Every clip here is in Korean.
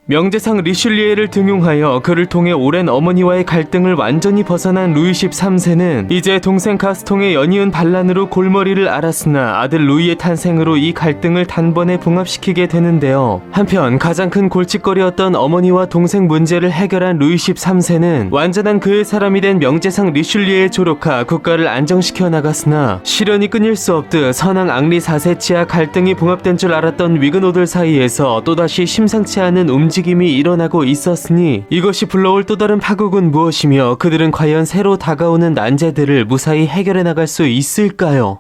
명제상 리슐리에를 등용하여 그를 통해 오랜 어머니와의 갈등을 완전히 벗어난 루이 13세는 이제 동생 가스통의 연이은 반란으로 골머리를 앓았으나 아들 루이의 탄생으로 이 갈등을 단번에 봉합시키게 되는데요. 한편 가장 큰 골칫거리였던 어머니와 동생 문제를 해결한 루이 13세는 완전한 그의 사람이 된 명제상 리슐리에에 조력하 국가를 안정시켜 나갔으나 시련이 끊일 수 없듯 선왕 앙리 4세 치하 갈등이 봉합된 줄 알았던 위그노들 사이에서 또다시 심상치 않은 움직임이 일어나고 있었으니 이것이 불러올 또 다른 파국은 무엇이며 그들은 과연 새로 다가오는 난제들을 무사히 해결해 나갈 수 있을까요?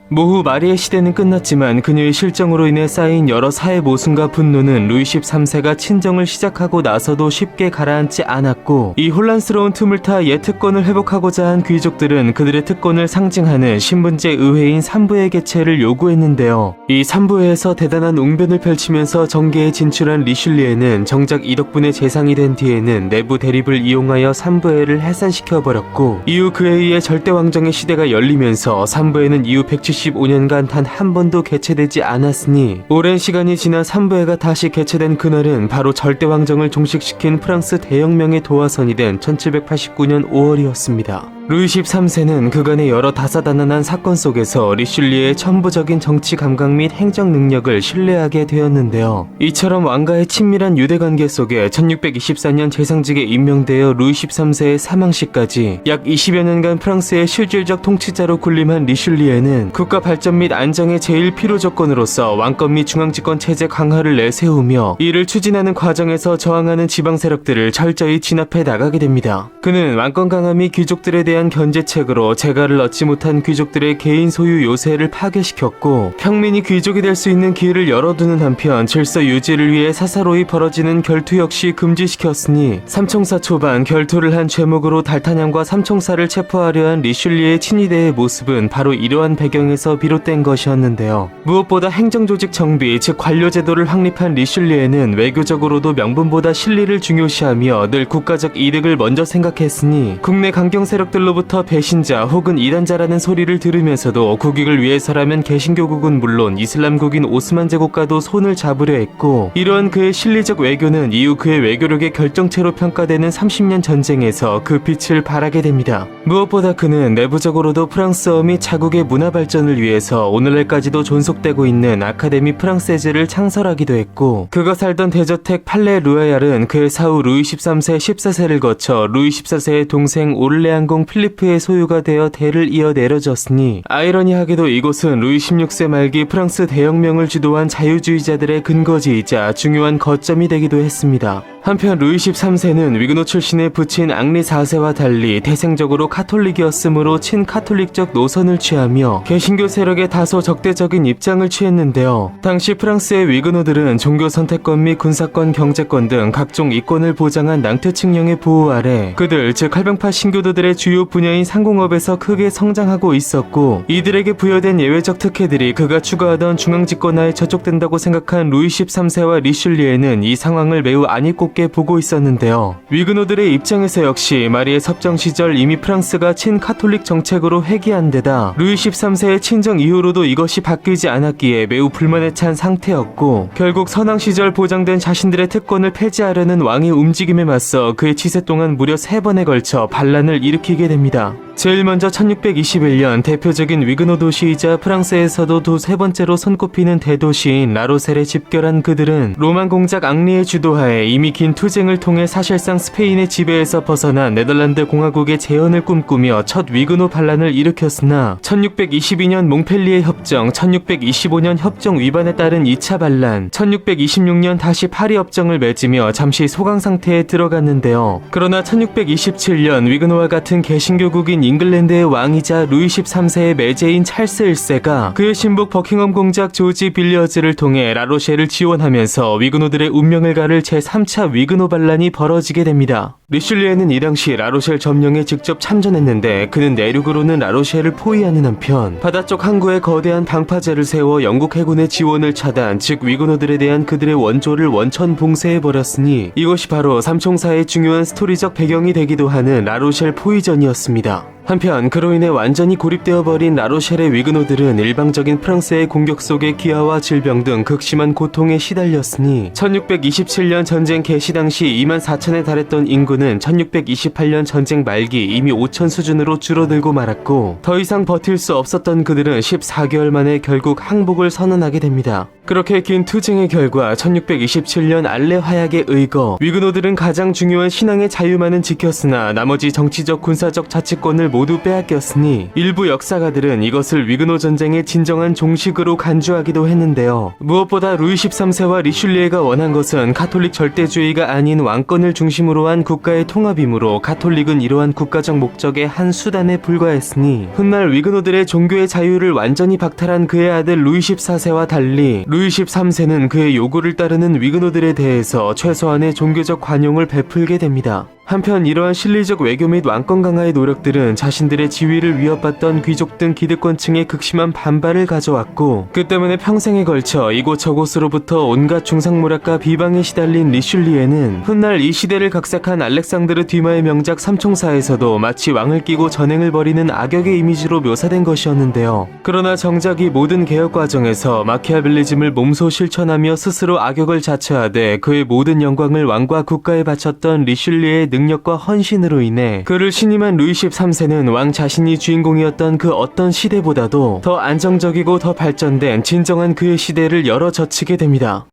모후 마리의 시대는 끝났지만 그녀의 실정으로 인해 쌓인 여러 사회 모순과 분노는 루이 13세가 친정을 시작하고 나서도 쉽게 가라앉지 않았고 이 혼란스러운 틈을 타 옛 특권을 회복하고자 한 귀족들은 그들의 특권을 상징하는 신분제 의회인 삼부회 개최를 요구했는데요. 이 삼부회에서 대단한 웅변을 펼치면서 정계에 진출한 리슐리에는 정작 이 덕분에 재상이 된 뒤에는 내부 대립을 이용하여 삼부회를 해산시켜버렸고 이후 그에 의해 절대왕정의 시대가 열리면서 삼부회는 이후 175년간 단 한 번도 개최되지 않았으니 오랜 시간이 지나 삼부회가 다시 개최된 그날은 바로 절대왕정을 종식시킨 프랑스 대혁명의 도화선이 된 1789년 5월이었습니다. 루이 13세는 그간의 여러 다사다난한 사건 속에서 리슐리에의 천부적인 정치 감각 및 행정 능력을 신뢰하게 되었는데요. 이처럼 왕가의 친밀한 유대관계 속에 1624년 재상직에 임명되어 루이 13세의 사망 시까지 약 20여 년간 프랑스의 실질적 통치자로 군림한 리슐리에는 국가 발전 및 안정의 제일 필요 조건으로서 왕권 및 중앙집권 체제 강화를 내세우며 이를 추진하는 과정에서 저항하는 지방 세력들을 철저히 진압해 나가게 됩니다. 그는 왕권 강화 및 귀족들에 대한 견제책으로 재가를 얻지 못한 귀족들의 개인 소유 요새를 파괴시켰고 평민이 귀족이 될 수 있는 기회를 열어두는 한편 질서 유지를 위해 사사로이 벌어지는 결투 역시 금지시켰으니 삼총사 초반 결투를 한 죄목으로 달타냥과 삼총사를 체포하려 한 리슐리에의 친위대의 모습은 바로 이러한 배경에서 비롯된 것이었는데요. 무엇보다 행정조직 정비 즉 관료제도를 확립한 리슐리에는 외교적으로도 명분보다 실리를 중요시하며 늘 국가적 이득을 먼저 생각했으니 국내 강경 세력들로부터 배신자 혹은 이단자라는 소리를 들으면서도 국익을 위해서라면 개신교국은 물론 이슬람국인 오스만 제국과도 손을 잡으려 했고 이러한 그의 실리적 외교는 이후 그의 외교력의 결정체로 평가되는 30년 전쟁에서 그 빛을 발하게 됩니다. 무엇보다 그는 내부적으로도 프랑스어 및 자국의 문화 발전을 위해서 오늘날까지도 존속되고 있는 아카데미 프랑세즈를 창설하기도 했고 그가 살던 대저택 팔레 루아얄은 그의 사후 루이 13세 14세를 거쳐 루이 14세의 동생 오를레앙공 필리프의 소유가 되어 대를 이어 내려졌으니 아이러니하게도 이곳은 루이 16세 말기 프랑스 대혁명을 주도한 자유주의자들의 근거지이자 중요한 거점이 되기도 했습니다. 한편 루이 13세는 위그노 출신의 부친 앙리 4세와 달리 태생적으로 카톨릭이었으므로 친카톨릭적 노선을 취하며 개신교 세력에 다소 적대적인 입장을 취했는데요. 당시 프랑스의 위그노들은 종교 선택권 및 군사권, 경제권 등 각종 이권을 보장한 낭트 칙령의 보호 아래 그들 즉 칼병파 신교도들의 주요 분야인 상공업에서 크게 성장하고 있었고 이들에게 부여된 예외적 특혜들이 그가 추구하던 중앙집권화에 저촉된다고 생각한 루이 13세와 리슐리에는 이 상황을 매우 안입고 보고 있었는데요. 위그노들의 입장에서 역시 마리의 섭정 시절 이미 프랑스가 친카톨릭 정책으로 회귀한 데다 루이 13세의 친정 이후로도 이것이 바뀌지 않았기에 매우 불만에 찬 상태였고 결국 선왕 시절 보장된 자신들의 특권을 폐지하려는 왕의 움직임에 맞서 그의 치세 동안 무려 3번에 걸쳐 반란을 일으키게 됩니다. 제일 먼저 1621년 대표적인 위그노 도시이자 프랑스에서도 두 세 번째로 손꼽히는 대도시인 라로셀에 집결한 그들은 로만 공작 앙리의 주도하에 이미 긴 투쟁을 통해 사실상 스페인의 지배에서 벗어난 네덜란드 공화국의 재현을 꿈꾸며 첫 위그노 반란을 일으켰으나 1622년 몽펠리에 협정, 1625년 협정 위반에 따른 2차 반란, 1626년 다시 파리 협정을 맺으며 잠시 소강 상태에 들어갔는데요. 그러나 1627년 위그노와 같은 개신교국인 잉글랜드의 왕이자 루이 13세의 매제인 찰스 1세가 그의 신복 버킹엄 공작 조지 빌리어즈를 통해 라로셰를 지원하면서 위그노들의 운명을 가를 제3차 위그노 반란이 벌어지게 됩니다. 리슐리에는 이 당시 라로셸 점령에 직접 참전했는데 그는 내륙으로는 라로셸을 포위하는 한편 바다 쪽 항구에 거대한 방파제를 세워 영국 해군의 지원을 차단 즉 위그노들에 대한 그들의 원조를 원천 봉쇄해버렸으니 이것이 바로 삼총사의 중요한 스토리적 배경이 되기도 하는 라로셸 포위전이었습니다. 한편 그로 인해 완전히 고립되어 버린 라로셸의 위그노들은 일방적인 프랑스의 공격 속에 기아와 질병 등 극심한 고통에 시달렸으니 1627년 전쟁 개시 당시 2만 4천에 달했던 인구는 1628년 전쟁 말기 이미 5천 수준으로 줄어들고 말았고 더 이상 버틸 수 없었던 그들은 14개월 만에 결국 항복을 선언하게 됩니다. 그렇게 긴 투쟁의 결과 1627년 알레 화약에 의거 위그노들은 가장 중요한 신앙의 자유만은 지켰으나 나머지 정치적 군사적 자치권을 모두 빼앗겼으니 일부 역사가들은 이것을 위그노 전쟁의 진정한 종식으로 간주하기도 했는데요. 무엇보다 루이 13세와 리슐리에가 원한 것은 가톨릭 절대주의가 아닌 왕권을 중심으로 한 국가의 통합이므로 가톨릭은 이러한 국가적 목적의 한 수단에 불과했으니 훗날 위그노들의 종교의 자유를 완전히 박탈한 그의 아들 루이 14세와 달리 루이 13세는 그의 요구를 따르는 위그노들에 대해서 최소한의 종교적 관용을 베풀게 됩니다. 한편 이러한 실리적 외교 및 왕권 강화의 노력들은 자신들의 지위를 위협받던 귀족 등 기득권층의 극심한 반발을 가져왔고 그 때문에 평생에 걸쳐 이곳저곳으로부터 온갖 중상모략과 비방에 시달린 리슐리에는 훗날 이 시대를 각색한 알렉산드르 듀마의 명작 삼총사에서도 마치 왕을 끼고 전행을 벌이는 악역의 이미지로 묘사된 것이었는데요. 그러나 정작 이 모든 개혁 과정에서 마키아벨리즘을 몸소 실천하며 스스로 악역을 자처하되 그의 모든 영광을 왕과 국가에 바쳤던 리슐리의 능력과 헌신으로 인해 그를 신임한 루이 13세는 왕 자신이 주인공이었던 그 어떤 시대보다도 더 안정적이고 더 발전된 진정한 그의 시대를 열어젖히게 됩니다.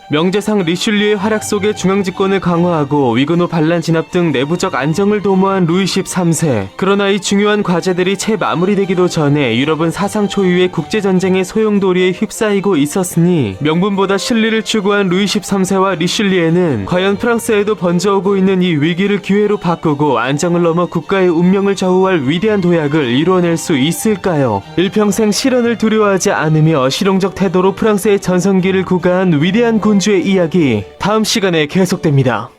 명제상 리슐리의 활약 속에 중앙집권을 강화하고 위그노 반란 진압 등 내부적 안정을 도모한 루이 13세. 그러나 이 중요한 과제들이 채 마무리되기도 전에 유럽은 사상 초유의 국제전쟁의 소용돌이에 휩싸이고 있었으니 명분보다 실리를 추구한 루이 13세와 리슐리에는 과연 프랑스에도 번져오고 있는 이 위기를 기회로 바꾸고 안정을 넘어 국가의 운명을 좌우할 위대한 도약을 이뤄낼 수 있을까요? 일평생 실현을 두려워하지 않으며 실용적 태도로 프랑스의 전성기를 구가한 위대한 군주의 이야기 다음 시간에 계속됩니다.